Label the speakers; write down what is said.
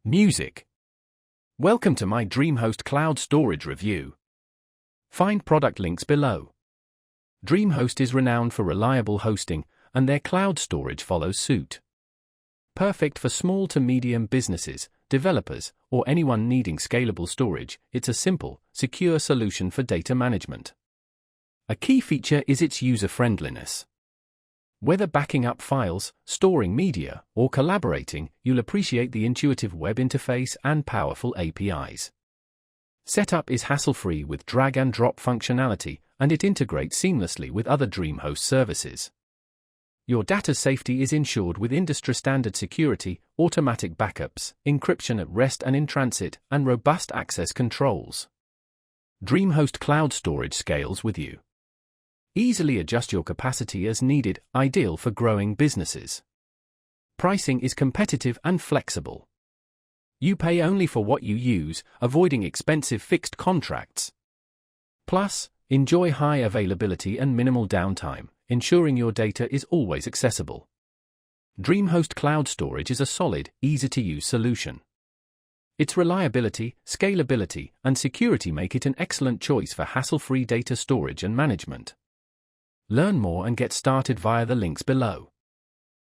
Speaker 1: Music. Welcome to my DreamHost Cloud Storage review. Find product links below. DreamHost is renowned for reliable hosting, and their cloud storage follows suit. Perfect for small to medium businesses, developers, or anyone needing scalable storage, it's a simple, secure solution for data management. A key feature is its user-friendliness. Whether backing up files, storing media, or collaborating, you'll appreciate the intuitive web interface and powerful APIs. Setup is hassle-free with drag-and-drop functionality, and it integrates seamlessly with other DreamHost services. Your data safety is ensured with industry-standard security, automatic backups, encryption at rest and in transit, and robust access controls. DreamHost Cloud Storage scales with you. Easily adjust your capacity as needed, ideal for growing businesses. Pricing is competitive and flexible. You pay only for what you use, avoiding expensive fixed contracts. Plus, enjoy high availability and minimal downtime, ensuring your data is always accessible. DreamHost Cloud Storage is a solid, easy-to-use solution. Its reliability, scalability, and security make it an excellent choice for hassle-free data storage and management. Learn more and get started via the links below.